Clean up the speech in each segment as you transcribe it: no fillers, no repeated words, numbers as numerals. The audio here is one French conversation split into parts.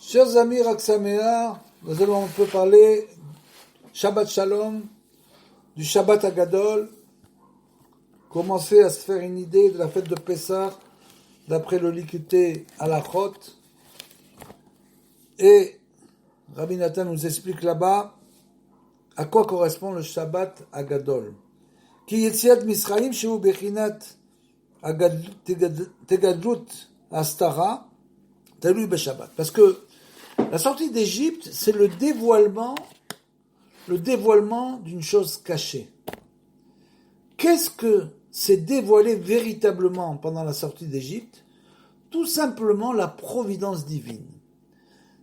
Chers amis Raksamea, nous allons un peu parler Shabbat Shalom, du Shabbat Agadol, commencer à se faire une idée de la fête de Pessah d'après le Likutei Halachot. Et Rabbi Nathan nous explique là-bas à quoi correspond le Shabbat Agadol. Ki Yetziat Misraim shehu bechinat tegadlut astara talui b'Shabbat. Parce que la sortie d'Égypte, c'est le dévoilement d'une chose cachée. Qu'est-ce que s'est dévoilé véritablement pendant la sortie d'Égypte? Tout simplement la providence divine.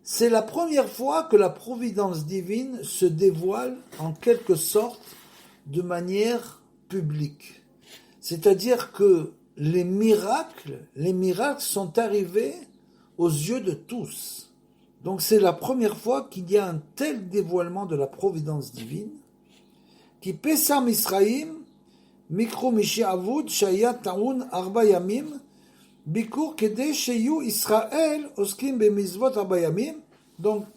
C'est la première fois que la providence divine se dévoile en quelque sorte de manière publique. C'est-à-dire que les miracles sont arrivés aux yeux de tous. Donc c'est la première fois qu'il y a un tel dévoilement de la providence divine qui Pessah Misraim Mikro Mishiavud Shaya Taun Arba Yamim Bikur Kede Sheyu Israël Oskim Bemizvot Arba Yamim. Donc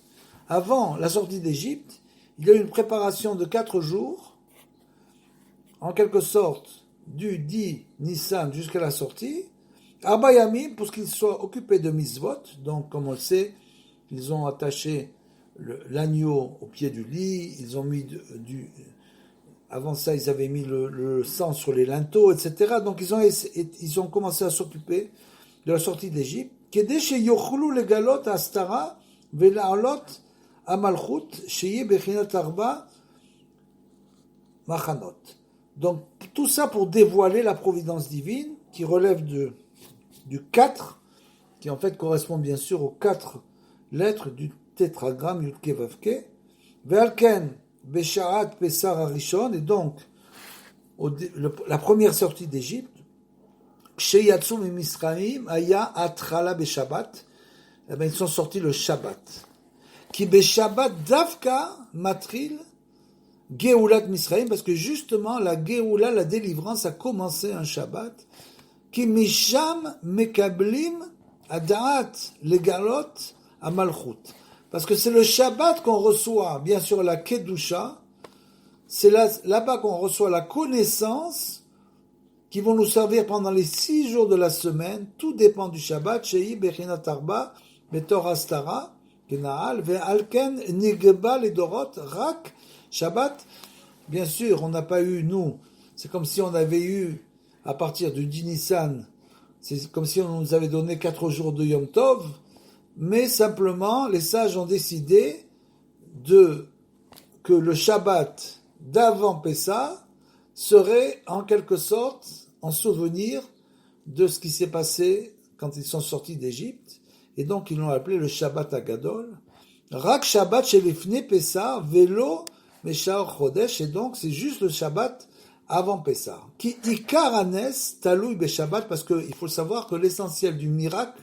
avant la sortie d'Égypte, il y a eu une préparation de 4 jours, en quelque sorte du 10 Nissan jusqu'à la sortie, Arba Yamim pour qu'ils soient occupés de Mizvot. Donc comme on le sait, ils ont attaché l'agneau au pied du lit, ils ont mis avant ça, ils avaient mis le sang sur les linteaux, etc. Donc ils ont commencé à s'occuper de la sortie d'Égypte. Kede sheyochlu legalot astara vela'alot amalchut sheye bechinat arba machanot. Donc tout ça pour dévoiler la providence divine qui relève du 4, qui en fait correspond bien sûr aux 4 lettres du tétragramme Yudke Vavke, Ve'alken Besharat Pesar Arishon, et donc la première sortie d'Égypte, Sheyatsu Misraim Aya Atrala Beshabbat, ils sont sortis le Shabbat. Ki Beshabbat Davka Matril Geulat Misraim, parce que justement la Geoula, la délivrance, a commencé un Shabbat. Ki Misham Mekablim Adaat Legalot à Malchut. Parce que c'est le Shabbat qu'on reçoit, bien sûr, la Kedusha, c'est là-bas qu'on reçoit la connaissance qui vont nous servir pendant les 6 jours de la semaine. Tout dépend du Shabbat. Shei Bechinat Arba, Betor Astara, Kenaal, Ve'alken Nigba Ledorot, Rak, Shabbat. Bien sûr, on n'a pas eu, nous, c'est comme si on avait eu, à partir du 10 Nissan, c'est comme si on nous avait donné 4 jours de Yom Tov, mais simplement, les sages ont décidé que le Shabbat d'avant Pessah serait en quelque sorte en souvenir de ce qui s'est passé quand ils sont sortis d'Égypte, et donc ils l'ont appelé le Shabbat Agadol. Rak Shabbat Shelifne Pessah Velo Meshar Chodesh, et donc c'est juste le Shabbat avant Pessah. Ki Ikar Anes Talui Be Shabbat, parce qu'il faut savoir que l'essentiel du miracle,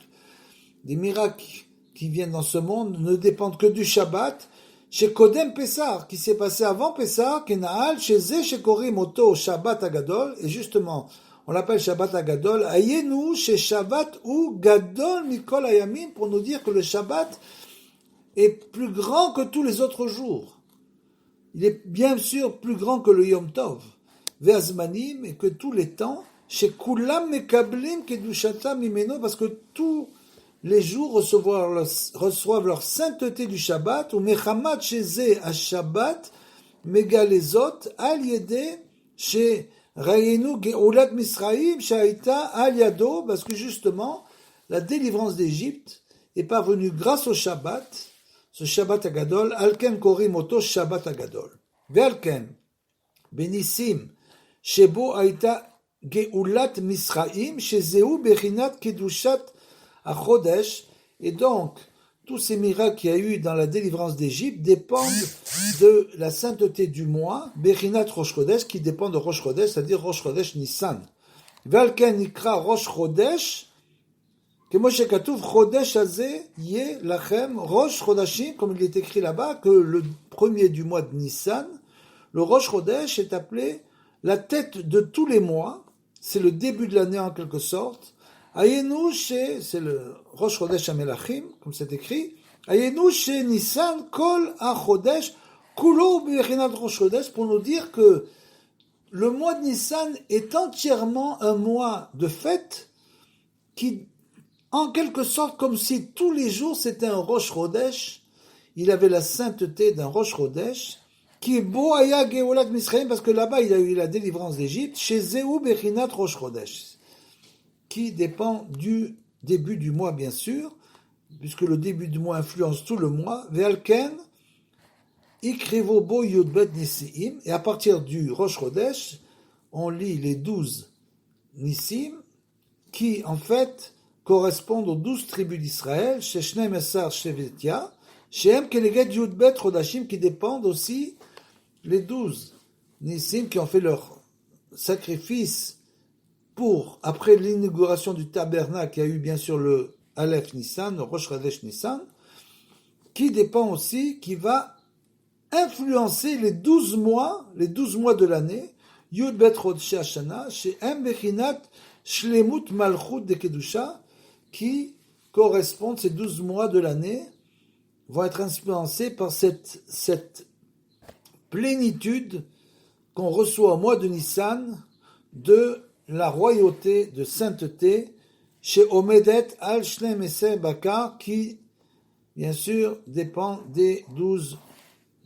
des miracles qui viennent dans ce monde ne dépendent que du Shabbat, chez Kodem Pessah, qui s'est passé avant Pessah, Kenaal, chez Ze, chez Korim, Oto, Shabbat Agadol, et justement, on l'appelle Shabbat Agadol, Ayenu, chez Shabbat ou Gadol Mikol Ayamim, pour nous dire que le Shabbat est plus grand que tous les autres jours. Il est bien sûr plus grand que le Yom Tov, Ve'azmanim, et que tous les temps, chez Kulam Mekablim Kedushatam Mimeno, parce que tous les jours reçoivent leur sainteté du Shabbat, ou Mechamat Sheze à Shabbat, Megalezot, Al Yede, chez Rayenu Geulat Misraim, Shaita Al Yado, parce que justement, la délivrance d'Égypte est parvenue grâce au Shabbat, ce Shabbat Agadol, Alken Korim Oto Shabbat Agadol. Ve'alken, Benissim, Shebo Aita Geulat Misraim, Shezeu Bechinat Kedushat à Chodesh, et donc tous ces miracles qu'il y a eu dans la délivrance d'Égypte dépendent de la sainteté du mois, Bechinat Rosh Chodesh, qui dépend de Rosh Chodesh, c'est-à-dire Rosh Chodesh Nissan. Valken Ikra Rosh Chodesh, que Moshe Katouf Chodesh Azeh Yeh Lachem Rosh Chodashim, comme il est écrit là-bas, que le premier du mois de Nissan, le Rosh Chodesh est appelé la tête de tous les mois, c'est le début de l'année en quelque sorte. Ayenu, c'est le Rosh Chodesh HaMelachim, comme c'est écrit, Ayenu chez Nissan kol achodesh kulo bechinat rosh chodesh, pour nous dire que le mois de Nissan est entièrement un mois de fête qui, en quelque sorte, comme si tous les jours c'était un rosh chodesh, il avait la sainteté d'un rosh chodesh, qui est beau aya geolat misraim, parce que là-bas il a eu la délivrance d'Égypte, chez Zéou bechinat rosh chodesh, qui dépend du début du mois bien sûr, puisque le début du mois influence tout le mois, Ve'alken, Ikrivo bo yudbet nisim, et à partir du Rosh Chodesh, on lit les 12 nisim, qui en fait correspondent aux 12 tribus d'Israël, chez Shneim Esar Shevetia, chez Em Keneget Yudbet Rodashim, qui dépendent aussi les 12 nisim qui ont fait leur sacrifice pour, après l'inauguration du tabernacle, il y a eu bien sûr le Aleph Nissan, le Rosh Chodesh Nissan, qui dépend aussi, qui va influencer les 12 mois de l'année, Yud Bet Chodesh Hashana, chez Em Bechinat Shlemut Malchut de Kedusha, qui correspondent, ces 12 mois de l'année, vont être influencés par cette plénitude qu'on reçoit au mois de Nissan de la royauté de sainteté chez Omedet al Shneim Eser Bakar, qui, bien sûr, dépend des 12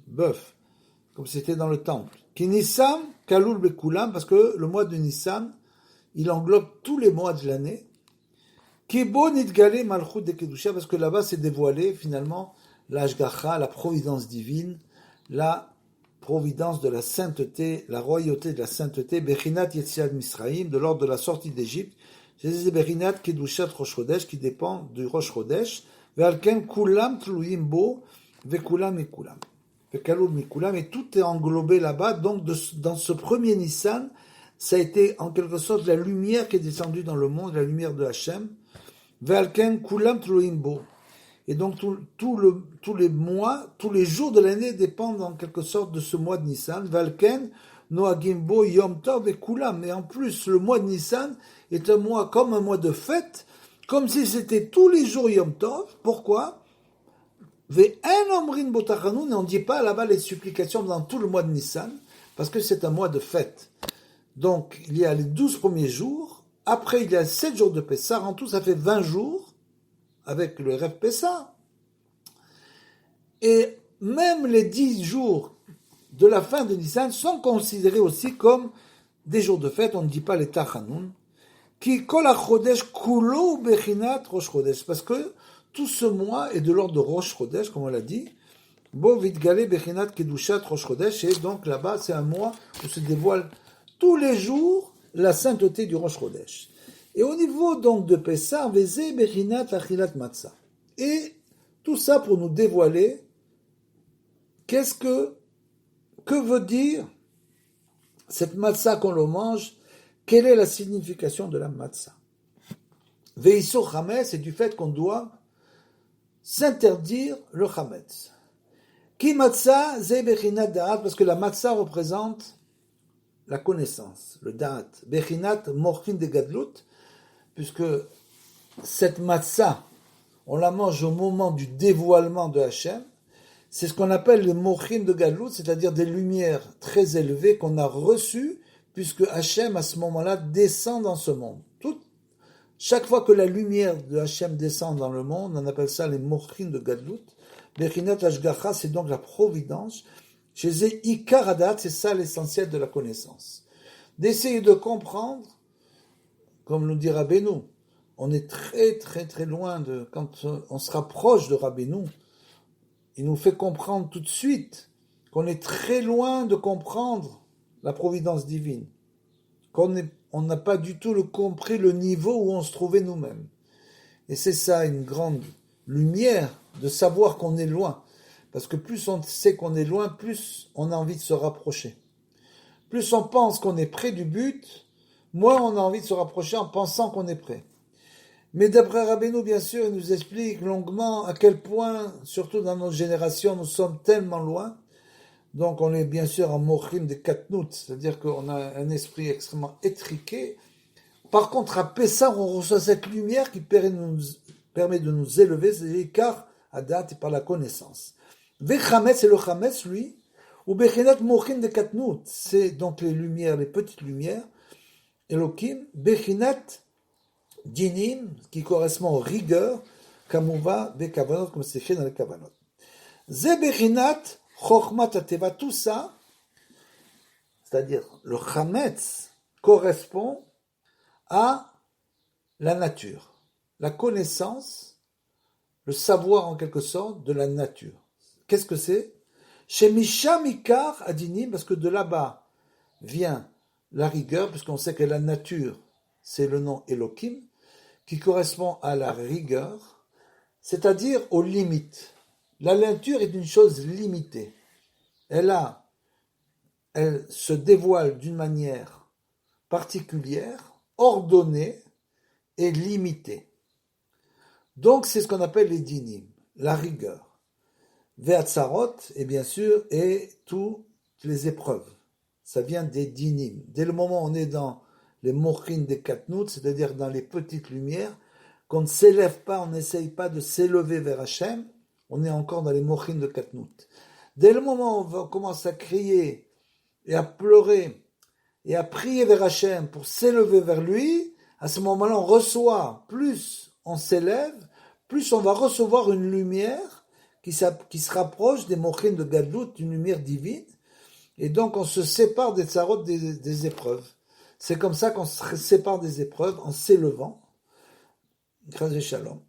bœufs, comme c'était dans le temple. Qui Nissan, Kalul Bekulam, parce que le mois de Nissan, il englobe tous les mois de l'année. Qui Bo Nidgale Malchut de Kedusha, parce que là-bas c'est dévoilé finalement l'Ashgacha, la providence divine, la providence de la sainteté, la royauté de la sainteté, Bechinat Yetziat Misraïm, de l'ordre de la sortie d'Égypte. C'est Bechinat Kedushat Rosh Chodesh, qui dépend du Rosh Chodesh. Ve'alken Kulam Tluim Bo, Ve'kulam Mikulam. Ve'kalul Mikulam, et tout est englobé là-bas. Donc dans ce premier Nissan, ça a été en quelque sorte la lumière qui est descendue dans le monde, la lumière de Hachem. Ve'alken Kulam Tluim Bo. Et donc tous les mois, tous les jours de l'année dépendent en quelque sorte de ce mois de Nissan. Valken, Noagim Bo, Yom Tov et Kulam. Mais en plus, le mois de Nissan est un mois comme un mois de fête, comme si c'était tous les jours Yom Tov. Pourquoi? Ve'en omrin botachanoun, et on ne dit pas là-bas les supplications dans tout le mois de Nissan, parce que c'est un mois de fête. Donc, il y a les 12 premiers jours, après il y a 7 jours de Pessah, en tout ça fait 20 jours, avec le Rev Pessah. Et même les 10 jours de la fin de Nissan sont considérés aussi comme des jours de fête, on ne dit pas les Tachanoun, qui kol ha-chodesh kulo bechinat Rosh Chodesh, parce que tout ce mois est de l'ordre de Rosh Chodesh, comme on l'a dit, bo vidgale bechinat kedushat Rosh Chodesh, et donc là-bas c'est un mois où se dévoile tous les jours la sainteté du Rosh Chodesh. Et au niveau donc de Pessah, Vezé Bechinat Achilat Matzah. Et tout ça pour nous dévoiler que veut dire cette matzah qu'on le mange, quelle est la signification de la matzah. Veissor Chametz, c'est du fait qu'on doit s'interdire le Chametz. Ki matzah ze bechinat da'at, parce que la matzah représente la connaissance, le da'at. Bechinat morchin de gadlut, puisque cette matzah, on la mange au moment du dévoilement de Hachem, c'est ce qu'on appelle les mochim de Gadlut, c'est-à-dire des lumières très élevées qu'on a reçues, puisque Hachem, à ce moment-là, descend dans ce monde. Chaque fois que la lumière de Hachem descend dans le monde, on appelle ça les mochim de Gadlut. Bechinat Hashgacha, c'est donc la providence. Chez eux, Ikar Hadat, c'est ça l'essentiel de la connaissance. D'essayer de comprendre, comme nous dit Rabbeinu, on est très très très loin de, quand on se rapproche de Rabbeinu, il nous fait comprendre tout de suite qu'on est très loin de comprendre la providence divine, on n'a pas du tout compris le niveau où on se trouvait nous-mêmes. Et c'est ça une grande lumière de savoir qu'on est loin, parce que plus on sait qu'on est loin, plus on a envie de se rapprocher. Plus on pense qu'on est près du but, moins on a envie de se rapprocher en pensant qu'on est près. Mais d'après Rabbeinu, bien sûr, il nous explique longuement à quel point, surtout dans notre génération, nous sommes tellement loin. Donc on est bien sûr en mochim de katnout, c'est-à-dire qu'on a un esprit extrêmement étriqué. Par contre, à Pessah, on reçoit cette lumière qui permet de nous élever, c'est-à-dire car Adat et par la connaissance. Vechametz, c'est le chametz, lui, ou bechinat mochin de katnout, c'est donc les lumières, les petites lumières, Elohim, bechinat dinim, qui correspond aux rigueurs, kamuva, vekavanot, comme c'est écrit dans les kavanot. Ze bechinat chokhmat ateva, tout ça, c'est-à-dire le chametz, correspond à la nature, la connaissance, le savoir en quelque sorte de la nature. Qu'est-ce que c'est? Chez Misha Mikar Adinim, parce que de là-bas vient la rigueur, puisqu'on sait que la nature, c'est le nom Elohim, qui correspond à la rigueur, c'est-à-dire aux limites. La nature est une chose limitée. Elle se dévoile d'une manière particulière, ordonnée et limitée. Donc c'est ce qu'on appelle les dinim, la rigueur. Ve'atzarot, et bien sûr, et toutes les épreuves. Ça vient des dinim. Dès le moment où on est dans les mochin des katnout, c'est-à-dire dans les petites lumières, qu'on ne s'élève pas, on n'essaye pas de s'élever vers Hachem, on est encore dans les mochin de katnout. Dès le moment où on commence à crier et à pleurer et à prier vers Hachem pour s'élever vers lui, à ce moment-là, on reçoit, plus on s'élève, plus on va recevoir une lumière qui se rapproche des mochin de Gadlut, d'une lumière divine, et donc on se sépare des tsarot, des épreuves. C'est comme ça qu'on se sépare des épreuves en s'élevant. Chazé Shalom.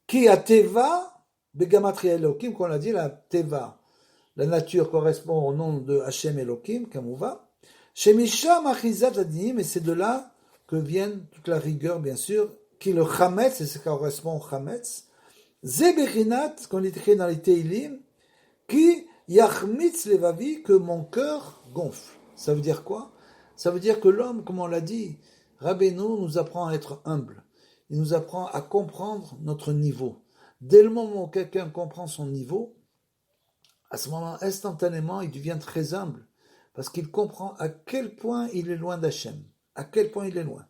Qui a Teva, Begamatria Elohim, qu'on l'a dit, la Teva, la nature correspond au nom de Hachem Elohim, Kamouva. Shemisha Machizat Adinim, et c'est de là que viennent toute la rigueur, bien sûr, qui le Chametz, et ce qui correspond au Chametz. Zebechinat, qu'on est écrit dans les Teilim, qui Yachmitz Levavi, que mon cœur gonfle. Ça veut dire quoi? Ça veut dire que l'homme, comme on l'a dit, Rabbeinu nous apprend à être humble. Il nous apprend à comprendre notre niveau. Dès le moment où quelqu'un comprend son niveau, à ce moment, instantanément, il devient très humble. Parce qu'il comprend à quel point il est loin d'Hachem. À quel point il est loin.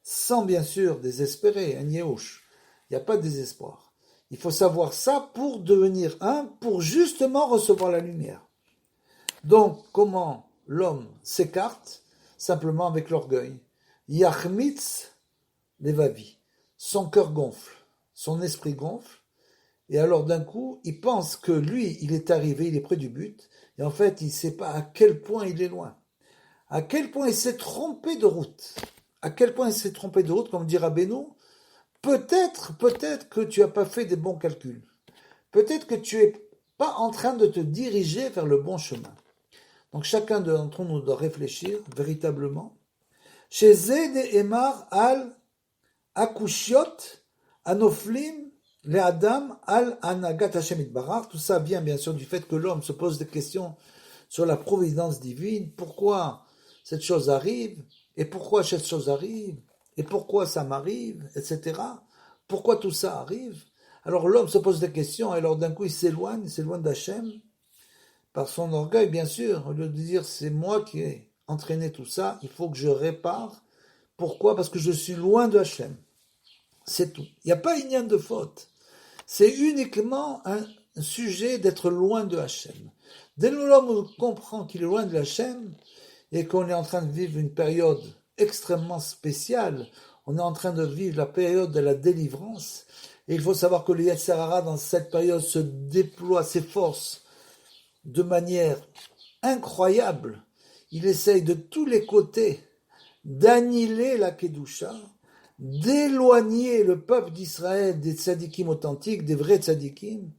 Sans bien sûr désespérer, un yéhouch. Il n'y a pas de désespoir. Il faut savoir ça pour devenir un, pour justement recevoir la lumière. Donc, comment l'homme s'écarte? Simplement avec l'orgueil. Yachmitz levavi. Son cœur gonfle, son esprit gonfle, et alors d'un coup, il pense que lui, il est arrivé, il est près du but, et en fait, il ne sait pas à quel point il est loin. À quel point il s'est trompé de route. À quel point il s'est trompé de route, comme dit Rabbeinu. Peut-être que tu n'as pas fait des bons calculs. Peut-être que tu n'es pas en train de te diriger vers le bon chemin. Donc chacun d'entre nous doit réfléchir véritablement. Chez Zed et Emar al Akushiot, Anoflim, les Adam al Anagat Hashem Itbarach. Tout ça vient bien sûr du fait que l'homme se pose des questions sur la providence divine. Pourquoi cette chose arrive? Et pourquoi cette chose arrive? Et pourquoi ça m'arrive? Etc. Pourquoi tout ça arrive? Alors l'homme se pose des questions et alors d'un coup il s'éloigne d'Hachem par son orgueil bien sûr. Au lieu de dire c'est moi qui ai entraîné tout ça, il faut que je répare. Pourquoi? Parce que je suis loin de Hachem. C'est tout. Il n'y a pas une de faute. C'est uniquement un sujet d'être loin de Hachem. Dès que l'homme comprend qu'il est loin de Hachem et qu'on est en train de vivre une période extrêmement spéciale, on est en train de vivre la période de la délivrance, et il faut savoir que le Yetzer Hara dans cette période se déploie ses forces de manière incroyable. Il essaye de tous les côtés d'annihiler la Kedusha, d'éloigner le peuple d'Israël des tzadikim authentiques, des vrais tzadikim,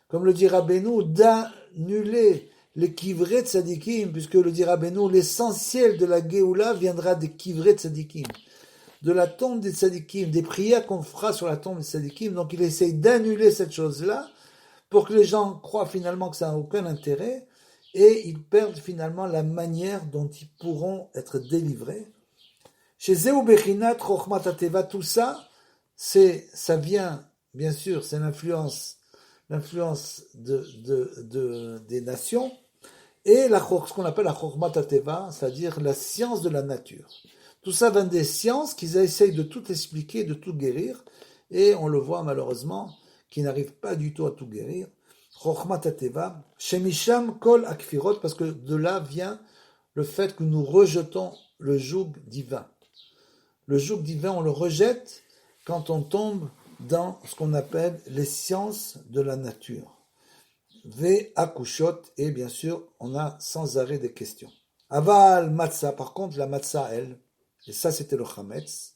comme le dit Rabbeinu, d'annuler les kivrei tzadikim, puisque le dit Rabbeinu, l'essentiel de la Géoula viendra des kivrei tzadikim, de la tombe des tzadikim, des prières qu'on fera sur la tombe des tzadikim. Donc il essaye d'annuler cette chose-là pour que les gens croient finalement que ça n'a aucun intérêt et ils perdent finalement la manière dont ils pourront être délivrés. Chez Zeu Bechinat, Chochmat Ateva, tout ça, ça vient, bien sûr, c'est l'influence des nations, et ce qu'on appelle la Chochmat Ateva, c'est-à-dire la science de la nature. Tout ça vient des sciences qu'ils essayent de tout expliquer, de tout guérir, et on le voit malheureusement, qui n'arrive pas du tout à tout guérir. Chokhmat Teva, Shemisham Kol Akfirot, parce que de là vient le fait que nous rejetons le joug divin. Le joug divin, on le rejette quand on tombe dans ce qu'on appelle les sciences de la nature. Ve akushot, et bien sûr, on a sans arrêt des questions. Aval matzah, par contre, la matzah, elle, et ça c'était le chametz,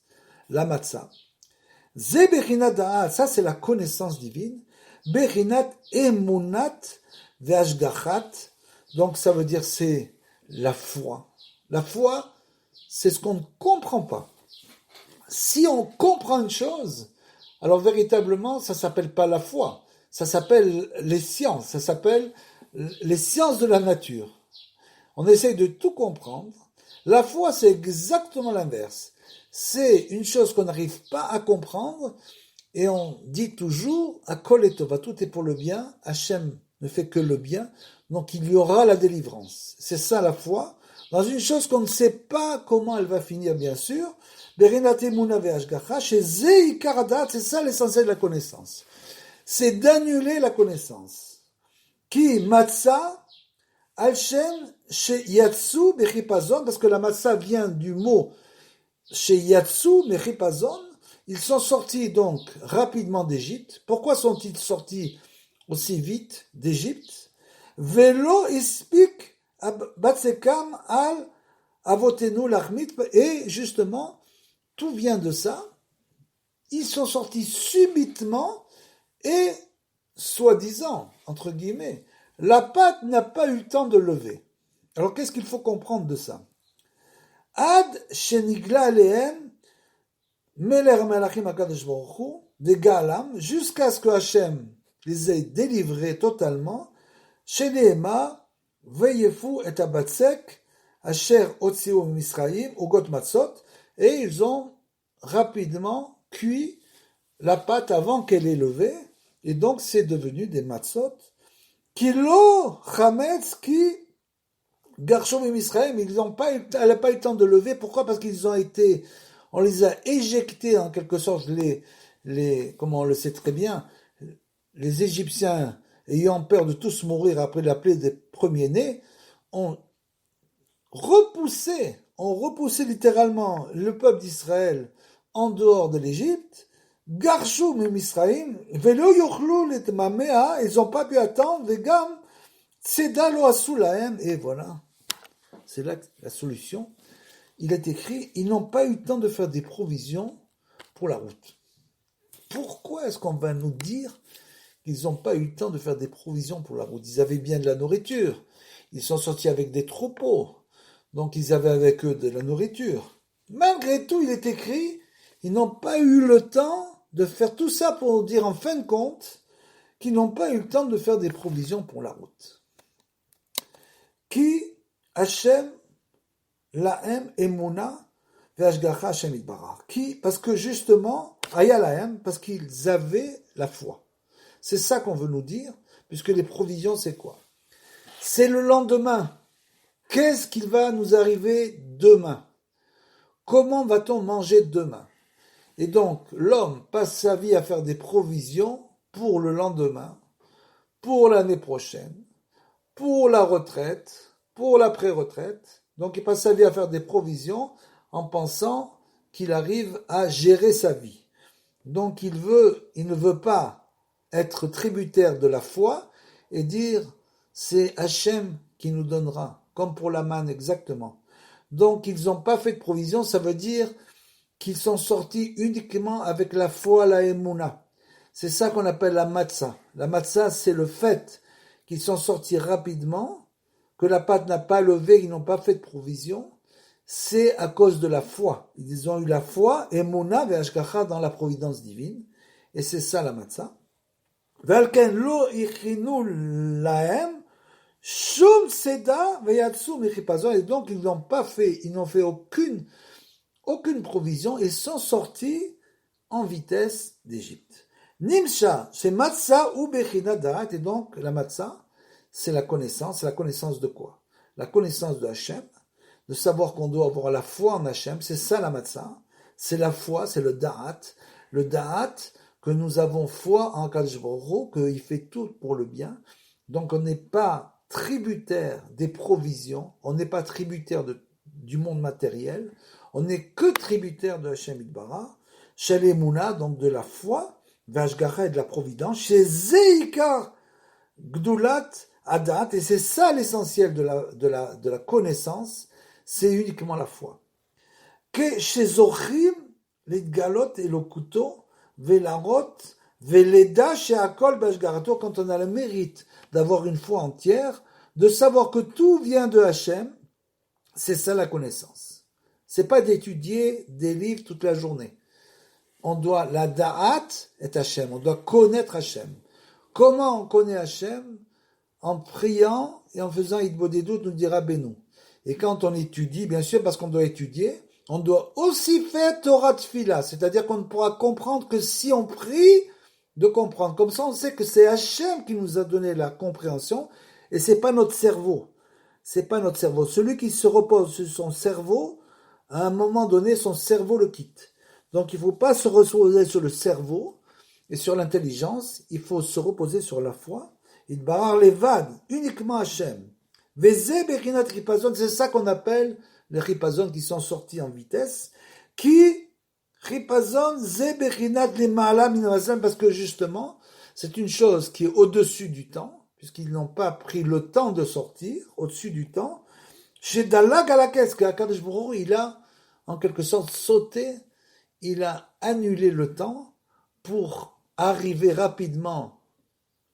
la matzah. Ze bechinat da'at, ça c'est la connaissance divine. Bechinat emunat ve'ashgachat, donc ça veut dire c'est la foi. La foi, c'est ce qu'on ne comprend pas. Si on comprend une chose, alors véritablement, ça s'appelle pas la foi. Ça s'appelle les sciences, ça s'appelle les sciences de la nature. On essaye de tout comprendre. La foi, c'est exactement l'inverse. C'est une chose qu'on n'arrive pas à comprendre et on dit toujours « Akol et tova », tout est pour le bien, Hachem ne fait que le bien, donc il y aura la délivrance. C'est ça la foi, dans une chose qu'on ne sait pas comment elle va finir, bien sûr. C'est ça l'essentiel de la connaissance. C'est d'annuler la connaissance. Qui matzah al-shem sheyatsu bechipazon, parce que la matzah vient du mot sheyatsu bechipazon. Ils sont sortis donc rapidement d'Égypte. Pourquoi sont-ils sortis aussi vite d'Égypte? Velo ispik batsekam al avotenu lachmit, et justement tout vient de ça. Ils sont sortis subitement. Et, soi-disant, entre guillemets, la pâte n'a pas eu le temps de lever. Alors, qu'est-ce qu'il faut comprendre de ça? Ad shenigla alehem meler melachim hakadosh baruch hu de galam, jusqu'à ce que Hachem les ait délivrés totalement, shenehema veyefu et abatsek asher otziu misraim ugot matzot, et ils ont rapidement cuit la pâte avant qu'elle ait levé. Et donc, c'est devenu des matzot. Kilo chametz ki garshom et Israël, elle n'a pas eu le temps de lever. Pourquoi? Parce qu'ils ont été, on les a éjectés en quelque sorte, comme on le sait très bien, les Égyptiens, ayant peur de tous mourir après la plaie des premiers-nés, ont repoussé littéralement le peuple d'Israël en dehors de l'Égypte. Garshou Misraïm, Velo Yochlou les Mamea, ils n'ont pas pu attendre, Vegam, Tsedalo Asulaem, et voilà. C'est là la solution. Il est écrit, ils n'ont pas eu le temps de faire des provisions pour la route. Pourquoi est-ce qu'on va nous dire qu'ils n'ont pas eu le temps de faire des provisions pour la route? Ils avaient bien de la nourriture. Ils sont sortis avec des troupeaux. Donc ils avaient avec eux de la nourriture. Malgré tout, il est écrit, ils n'ont pas eu le temps de faire tout ça pour dire en fin de compte qu'ils n'ont pas eu le temps de faire des provisions pour la route. Qui Hachem lahem emuna ve'ashgacha Hachem itbarach. Qui, parce que justement, aya lahem, parce qu'ils avaient la foi. C'est ça qu'on veut nous dire, puisque les provisions, c'est quoi? C'est le lendemain. Qu'est-ce qui va nous arriver demain? Comment va-t-on manger demain? Et donc, l'homme passe sa vie à faire des provisions pour le lendemain, pour l'année prochaine, pour la retraite, pour la pré-retraite. Donc, il passe sa vie à faire des provisions en pensant qu'il arrive à gérer sa vie. Donc, il ne veut pas être tributaire de la foi et dire c'est Hachem qui nous donnera, comme pour la manne exactement. Donc, ils n'ont pas fait de provisions, ça veut dire qu'ils sont sortis uniquement avec la foi, la émouna. C'est ça qu'on appelle la matzah. La matzah, c'est le fait qu'ils sont sortis rapidement, que la pâte n'a pas levé, ils n'ont pas fait de provision. C'est à cause de la foi. Ils ont eu la foi, émouna ve'ashgacha, dans la providence divine. Et c'est ça la matzah. Ve'alken lo ichinu lahem shum seda ve'yatsu michipazon. Et donc ils n'ont fait aucune provision et sont sortis en vitesse d'Égypte. Nimsha, c'est matzah ou bechina da'at, et donc la matzah, c'est la connaissance de quoi? La connaissance de Hachem, de savoir qu'on doit avoir la foi en Hachem, c'est ça la matzah, c'est la foi, c'est le da'at que nous avons foi en Kadosh Baruch Hu, qu'il fait tout pour le bien. Donc on n'est pas tributaire des provisions, on n'est pas tributaire du monde matériel, on n'est que tributaire de Hashem Yitbarach, chez les Mouna, donc de la foi, Vashgacha et de la providence, chez Zeikar Gdulat Adat, et c'est ça l'essentiel de la connaissance, c'est uniquement la foi. Que chez Zochim, les galot et le couteau, Velarot, Veleda chez Akol Bashgarato, quand on a le mérite d'avoir une foi entière, de savoir que tout vient de Hachem, c'est ça la connaissance. C'est pas d'étudier des livres toute la journée. On doit, la da'at est Hachem, on doit connaître Hachem. Comment on connaît Hachem? En priant et en faisant Idbodedut, nous dira Benou. Et quand on étudie, bien sûr, parce qu'on doit étudier, on doit aussi faire Torah Tfila, c'est-à-dire qu'on ne pourra comprendre que si on prie, de comprendre. Comme ça, on sait que c'est Hachem qui nous a donné la compréhension, et c'est pas notre cerveau. C'est pas notre cerveau. Celui qui se repose sur son cerveau, à un moment donné, son cerveau le quitte. Donc, il ne faut pas se reposer sur le cerveau et sur l'intelligence, il faut se reposer sur la foi. Il barre les vagues, uniquement Hachem. Vezé Bechinat Ripazon, c'est ça qu'on appelle les Ripazon qui sont sortis en vitesse, qui Ripazon Zé Bechinat les Ma'ala Minavazan, parce que justement, c'est une chose qui est au-dessus du temps, puisqu'ils n'ont pas pris le temps de sortir, au-dessus du temps. Chez Dalag à la caisse, qu'Akadosh Baruch Hu, il a en quelque sorte sauté, il a annulé le temps pour arriver rapidement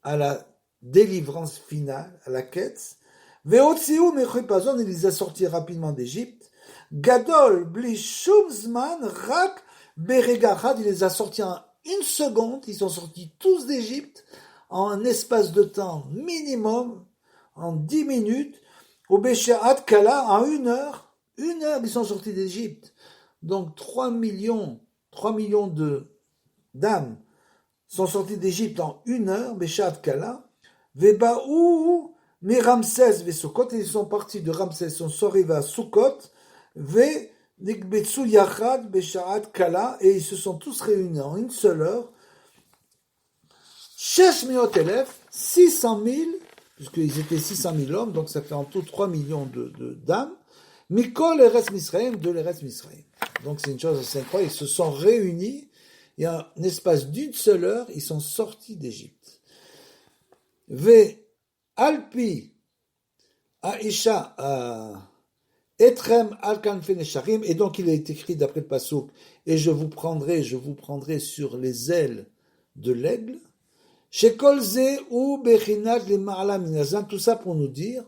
à la délivrance finale, à la quête. Veotziu mechipazon, il les a sortis rapidement d'Égypte. Gadol bli shum zman rak beregachad, il les a sortis en une seconde, ils sont sortis tous d'Égypte en un espace de temps minimum, en 10 minutes. Au Beshaat Kala, en une heure, ils sont sortis d'Égypte. Donc 3 millions d'âmes sont sortis d'Égypte en une heure, Beshaat Kala. Vebaou, mais Ramsès ve Sukkot, ils sont partis de Ramsès, ils sont arrivés à Sukkot, ve Nikbetsu Yachad Beshaat Kala, et ils se sont tous réunis en une seule heure. Shesh Meot Elef, 600 000, puisqu'ils étaient 600 000 hommes, donc ça fait en tout 3 millions d'âmes. Mikol Eretz Misraïm, de l'Eretz Misraïm. Donc c'est une chose assez incroyable, ils se sont réunis, et en espace d'une seule heure, ils sont sortis d'Égypte. Ve Alpi Aisha Etrem Alkanfe Nesharim, et donc il est écrit d'après le Passouk, et je vous prendrai sur les ailes de l'aigle. Shekolze ou Bechinat le Ma'ala Minazan, tout ça pour nous dire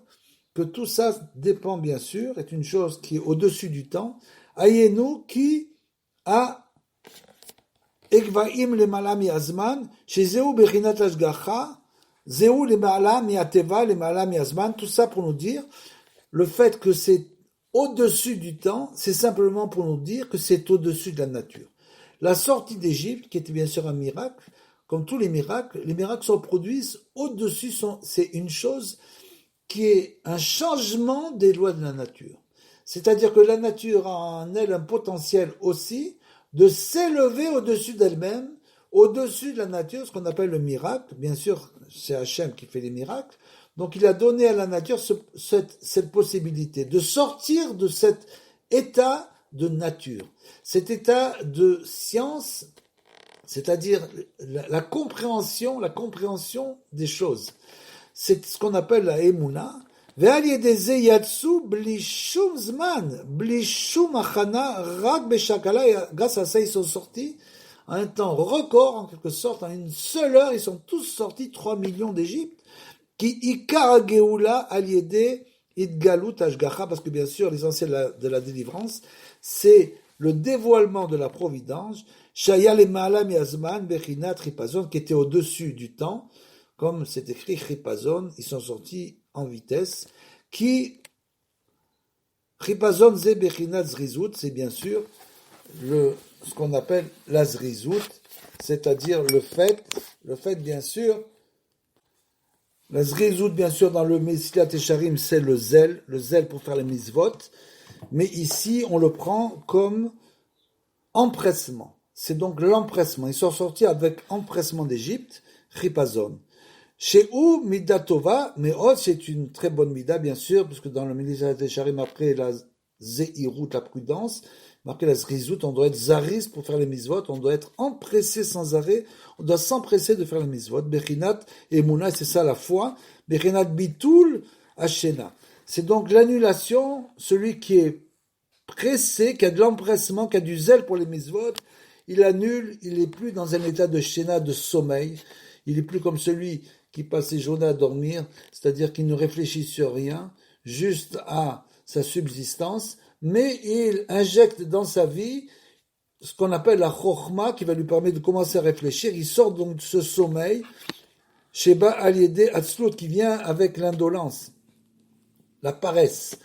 que tout ça dépend bien sûr, est une chose qui est au-dessus du temps. Ayenu qui a Ekvaim le Ma'ala Miazman, chez Zeu Bechinat Ashgacha, Zeu le Ma'ala Miateva, le Ma'ala Miazman, tout ça pour nous dire le fait que c'est au-dessus du temps, c'est simplement pour nous dire que c'est au-dessus de la nature. La sortie d'Égypte, qui était bien sûr un miracle, comme tous les miracles se produisent au-dessus, c'est une chose qui est un changement des lois de la nature. C'est-à-dire que la nature a en elle un potentiel aussi de s'élever au-dessus d'elle-même, au-dessus de la nature, ce qu'on appelle le miracle. Bien sûr, c'est Hachem qui fait les miracles. Donc il a donné à la nature cette possibilité de sortir de cet état de nature, cet état de science, c'est-à-dire la compréhension des choses. C'est ce qu'on appelle la Emouna. Grâce à ça, ils sont sortis en un temps record, en quelque sorte, en une seule heure, ils sont tous sortis 3 millions d'Égypte. Qui ikar geoula aliédé idgalut ashgacha, parce que bien sûr, l'essentiel de la délivrance, c'est le dévoilement de la providence, shaya le ma'ala miazman bechinat ripazon, qui était au-dessus du temps, comme c'est écrit ripazon, ils sont sortis en vitesse, qui ripazon ze bechinat zrizout, c'est bien sûr ce qu'on appelle la zrizout, c'est-à-dire le fait bien sûr. La zrizout, bien sûr, dans le Mesilat Yesharim, c'est le zèle pour faire les mitzvot, mais ici, on le prend comme empressement. c'est donc l'empressement. Ils sont sortis avec empressement d'Égypte, chipazon. Chez où Mida Tova, mais c'est une très bonne Mida, bien sûr, puisque dans le ministère des Charim, après la Zéhirout, la prudence, marqué la Zrizout, on doit être Zaris pour faire les misvot, on doit être empressé sans arrêt, on doit s'empresser de faire les misvot. Bechinat et Mouna, c'est ça la foi. Bechinat Bitul Hashena. C'est donc l'annulation, celui qui est pressé, qui a de l'empressement, qui a du zèle pour les misvot, il annule, il n'est plus dans un état de Shena, de sommeil, il n'est plus comme celui qui passe ses journées à dormir, c'est-à-dire qu'il ne réfléchit sur rien, juste à sa subsistance, mais il injecte dans sa vie ce qu'on appelle la chokhma, qui va lui permettre de commencer à réfléchir. Il sort donc de ce sommeil, Sheba Aliede Atzlut, qui vient avec l'indolence, la paresse.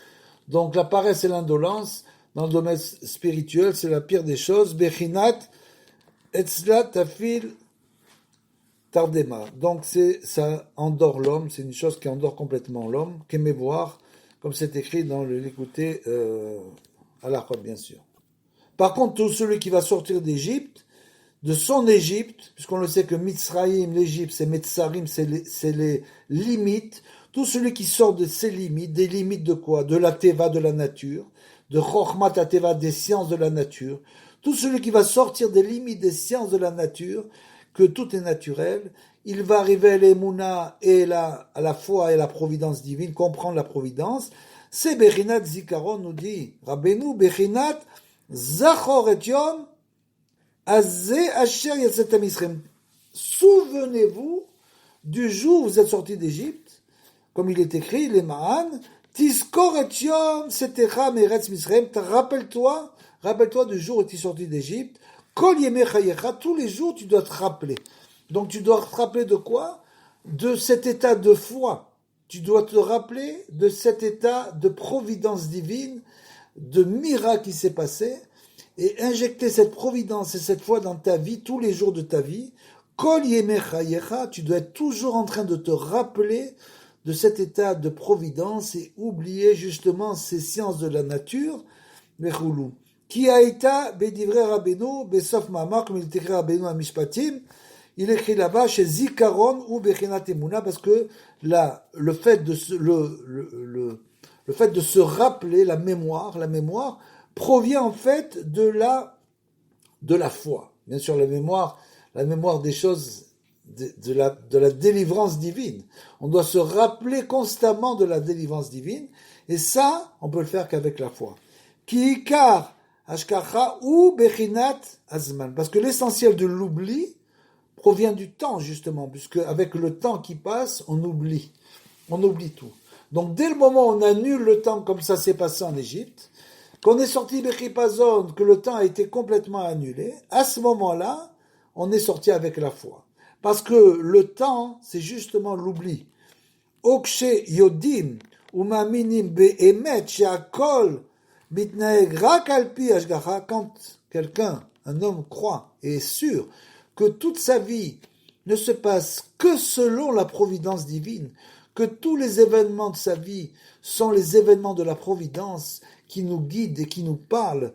Donc la paresse et l'indolence, dans le domaine spirituel, c'est la pire des choses. Bechinat Etzla Tafil Tardema. Donc ça endort l'homme, c'est une chose qui endort complètement l'homme, qu'aimer voir, comme c'est écrit dans l'écouter à la bien sûr. Par contre, tout celui qui va sortir d'Égypte, de son Égypte, puisqu'on le sait que Mitzrayim, l'Égypte, c'est Metzarim, c'est les limites, tout celui qui sort de ses limites, des limites de quoi? De la Teva, de la nature, de Chokhmat Teva, des sciences de la nature, tout celui qui va sortir des limites des sciences de la nature, que tout est naturel, il va arriver à l'Emouna et à la foi et la providence divine, comprendre la providence. C'est Bechinat Zikaron, nous dit Rabbeinu, Bechinat Zachor et Yom Azeh Asher Yatzetem Yisrael. Souvenez-vous du jour où vous êtes sortis d'Égypte, comme il est écrit, les Ma'an, Tiskor et Yom Setecha Meretz Misraim, rappelle-toi du jour où tu es sorti d'Égypte, Kol Yemei Chayecha, tous les jours tu dois te rappeler. Donc tu dois te rappeler de quoi? De cet état de foi. Tu dois te rappeler de cet état de providence divine, de miracle qui s'est passé, et injecter cette providence et cette foi dans ta vie, tous les jours de ta vie. Kol Yemei Chayecha, tu dois être toujours en train de te rappeler de cet état de providence et oublier justement ces sciences de la nature, Mechoulou. Qui a été Bedivrei Rabbeinu, Besof Ma'amar, comme il est écrit Rabbeinu à Mishpatim, il écrit là-bas chez Zikaron ou Bechinat Emuna, parce que là, le fait de se rappeler, la mémoire, provient en fait de la foi. Bien sûr, la mémoire des choses, de la délivrance divine. On doit se rappeler constamment de la délivrance divine, et ça, on peut le faire qu'avec la foi. Ki ikar Ashkacha ou Bechinat Azman. Parce que l'essentiel de l'oubli provient du temps, justement, puisque avec le temps qui passe, on oublie tout. Donc, dès le moment où on annule le temps comme ça s'est passé en Égypte, qu'on est sorti de Chipazon, que le temps a été complètement annulé, à ce moment-là, on est sorti avec la foi. Parce que le temps, c'est justement l'oubli. Okshe Yodim, Umaminim Be'emet, She'akol, quand quelqu'un, un homme croit et est sûr que toute sa vie ne se passe que selon la providence divine, que tous les événements de sa vie sont les événements de la providence qui nous guident et qui nous parlent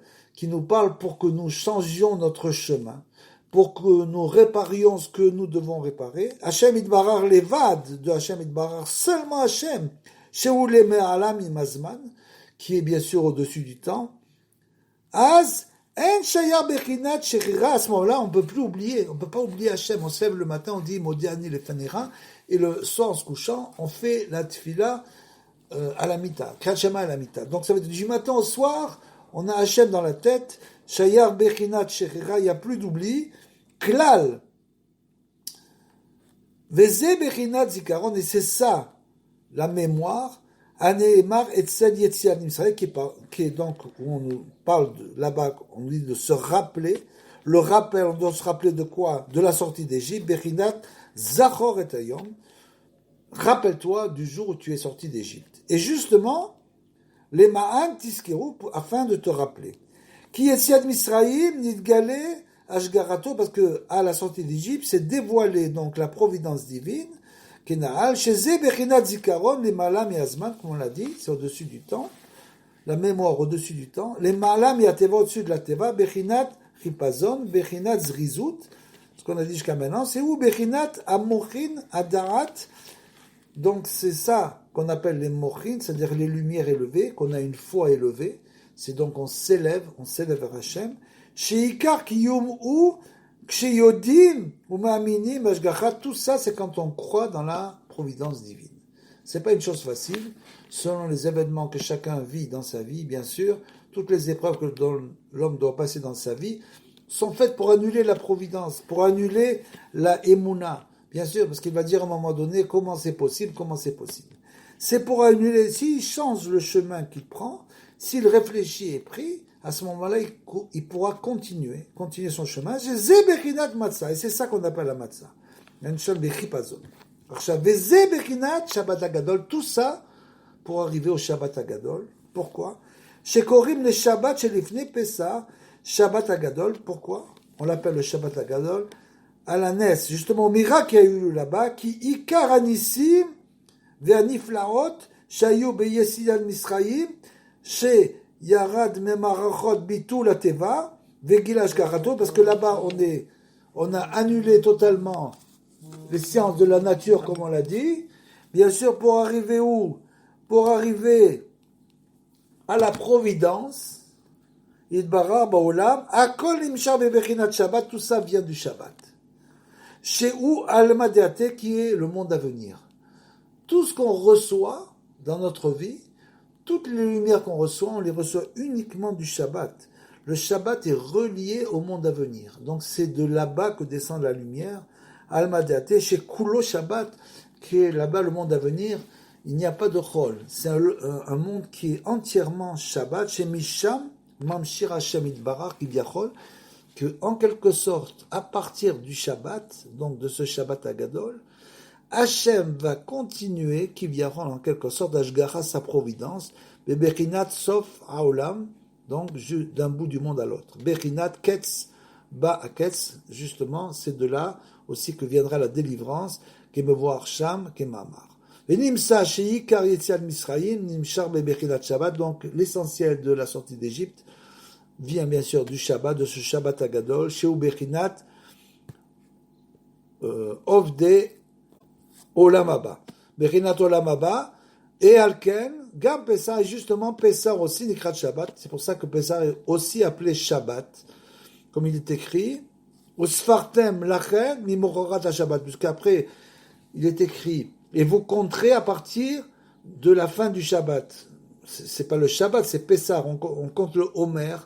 pour que nous changions notre chemin, pour que nous réparions ce que nous devons réparer. Hashem Itbarar Levad, de Hashem Itbarar, seulement Hashem, Sheoule Me'alam Imazman, qui est bien sûr au-dessus du temps. Az, en shayar bechinat shechira, à ce moment-là, on ne peut pas oublier Hachem. On se lève le matin, on dit Modiani le Fanera, et le soir en se couchant, on fait la tfila à la mita, Kriyat à la mita. Donc ça veut dire du matin au soir, on a Hachem dans la tête, shayar bechinat shechira, il n'y a plus d'oubli, klal, veze bechinat zikaron, et c'est ça, la mémoire, Aneemar et Tzed Yetziat Israël, qui est donc, où on nous parle là-bas, on nous dit de se rappeler, le rappel, on doit se rappeler de quoi? De la sortie d'Égypte, Bechinat, Zachor et Ayom, rappelle-toi du jour où tu es sorti d'Égypte. Et justement, les Ma'an Tiskeru, afin de te rappeler. Qui Yetziat Misraïm, Nidgale, Ashgarato, parce que à la sortie d'Égypte, c'est dévoilé donc la providence divine, Kenaal, chez Bechinat Zikaron, les Malam et Azman, comme on l'a dit, c'est au-dessus du temps, la mémoire au-dessus du temps, les Malam et Ateva au-dessus de la Teva, Bechinat chipazon, bechinat zrizut, ce qu'on a dit jusqu'à maintenant, c'est où bechinat amochin adarat. Donc c'est ça qu'on appelle les mochin, c'est-à-dire les lumières élevées, qu'on a une foi élevée. C'est donc on s'élève vers Hachem. Sheikar kiyum ou ksheyodim ou ma'aminim ashgacha, tout ça c'est quand on croit dans la providence divine. C'est pas une chose facile, selon les événements que chacun vit dans sa vie, bien sûr, toutes les épreuves que l'homme doit passer dans sa vie sont faites pour annuler la providence, pour annuler la émouna. Bien sûr, parce qu'il va dire à un moment donné comment c'est possible. C'est pour annuler, s'il change le chemin qu'il prend, s'il réfléchit et prie, à ce moment-là, il pourra continuer son chemin. Et c'est ça qu'on appelle la matzah. Tout ça pour arriver au Shabbat Agadol. Pourquoi? Shekorim le Shabbat Shelifnei Pesach, Shabbat Agadol. Pourquoi? On l'appelle le Shabbat Agadol. À la Nes, justement, au miracle qu'il y a eu là-bas, qui Ikar Anissim, Ve'aniflaot, Shayu Beyesial Misraïm, chez Yarad Memarachot Bitul Ateva, Vegilash Garato, parce que là-bas, on a annulé totalement les sciences de la nature, comme on l'a dit. Bien sûr, pour arriver où? Pour arriver à la providence, Yidbarah Baolam, Akol Imshar Bebechinat Shabbat, tout ça vient du Shabbat. Chez où Alma Deate, qui est le monde à venir. Tout ce qu'on reçoit dans notre vie, toutes les lumières qu'on reçoit, on les reçoit uniquement du Shabbat. Le Shabbat est relié au monde à venir. Donc c'est de là-bas que descend la lumière. Alma Deate, chez Kulo Shabbat, qui est là-bas le monde à venir, il n'y a pas de Chol. C'est un monde qui est entièrement Shabbat. Chez Misham, Mamshir Hashem Itbarach, Kivyachol, que, en quelque sorte, à partir du Shabbat, donc de ce Shabbat Agadol, Hachem va continuer, Kivyachol, en quelque sorte, Ashgacha, sa providence, Bechinat Sof Haolam, donc d'un bout du monde à l'autre. Bechinat Ketz Ba Ketz, justement, c'est de là aussi que viendra la délivrance, Kemevoar Sham, Kemamar. Venimsa Sheikar Yetziat Misraïm, Nimshar Bechinat Shabbat, donc l'essentiel de la sortie d'Égypte, vient bien sûr du Shabbat, de ce Shabbat Agadol, chez Bechinat Ovde Olam Haba. Bechinat Olam Haba, et Alken, Gam Pessah, et justement Pessah aussi, Nikrat Shabbat, c'est pour ça que Pessah est aussi appelé Shabbat, comme il est écrit, Usfartem Lachen, Mimochorat Shabbat, puisqu'après il est écrit, et vous compterez à partir de la fin du Shabbat. C'est pas le Shabbat, c'est Pessah, on compte le Homer,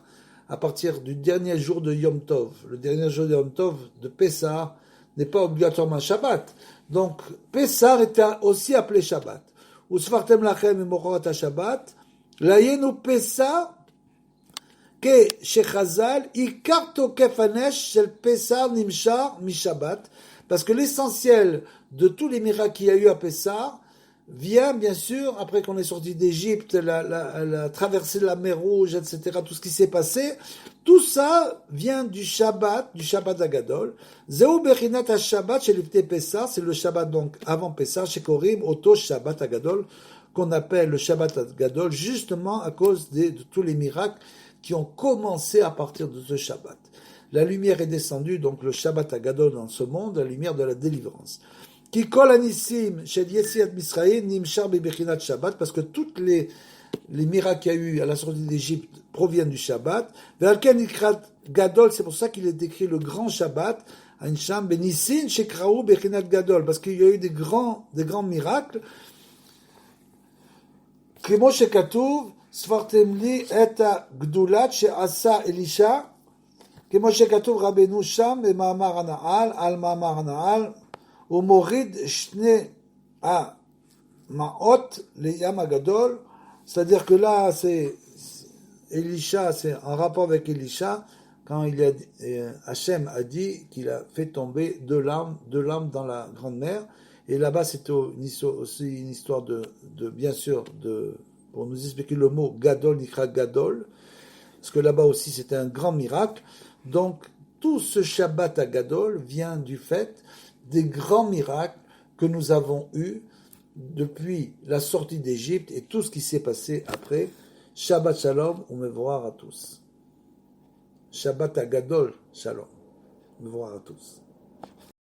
à partir du dernier jour de Yom Tov. Le dernier jour de Yom Tov de Pessah n'est pas obligatoirement Shabbat. Donc, Pessah était aussi appelé Shabbat. Usfartem lachem imochorat Shabbat. Layenu Pessah ke shechazal ikar tokef hanesh shel Pessah nimshar mi Shabbat. Parce que l'essentiel de tous les miracles qu'il y a eu à Pessah vient, bien sûr, après qu'on est sorti d'Égypte, la traversée de la mer Rouge, etc., tout ce qui s'est passé, tout ça vient du Shabbat Agadol. Zeu bechinat ha-Shabbat shelifnei Pessah, c'est le Shabbat donc avant Pessah, chez Korim, Oto Shabbat Agadol, qu'on appelle le Shabbat Agadol, justement à cause de tous les miracles qui ont commencé à partir de ce Shabbat. La lumière est descendue, donc le Shabbat Agadol dans ce monde, la lumière de la délivrance. Qui kol anissim shel Yetziat Misraïm nimshar bebechinat Shabbat, parce que toutes les miracles qu'il y a eu à la sortie d'Égypte proviennent du Shabbat. Ve'alken ikrat gadol, c'est pour ça qu'il est décrit le grand Shabbat, Ansham benissin shekraou bechinat gadol, parce qu'il y a eu des grands miracles. Kemo shekatuv sfartem li et gdulat she'asa Elisha, kemo shekatuv Rabbeinu Sham be'ma'amar hana'al al ma'amar hana'al. Au Morid Shne a Maot le Yam Agadol, c'est-à-dire que là, c'est Elisha, c'est en rapport avec Elisha, quand Hachem a dit qu'il a fait tomber deux lames dans la grande mer, et là-bas c'est aussi une histoire de bien sûr, pour nous expliquer le mot Gadol, Nikra Gadol, parce que là-bas aussi c'était un grand miracle, donc tout ce Shabbat à Gadol vient du fait des grands miracles que nous avons eus depuis la sortie d'Égypte et tout ce qui s'est passé après. Shabbat Shalom, on me voir à tous. Shabbat Agadol. Shalom. Au revoir à tous.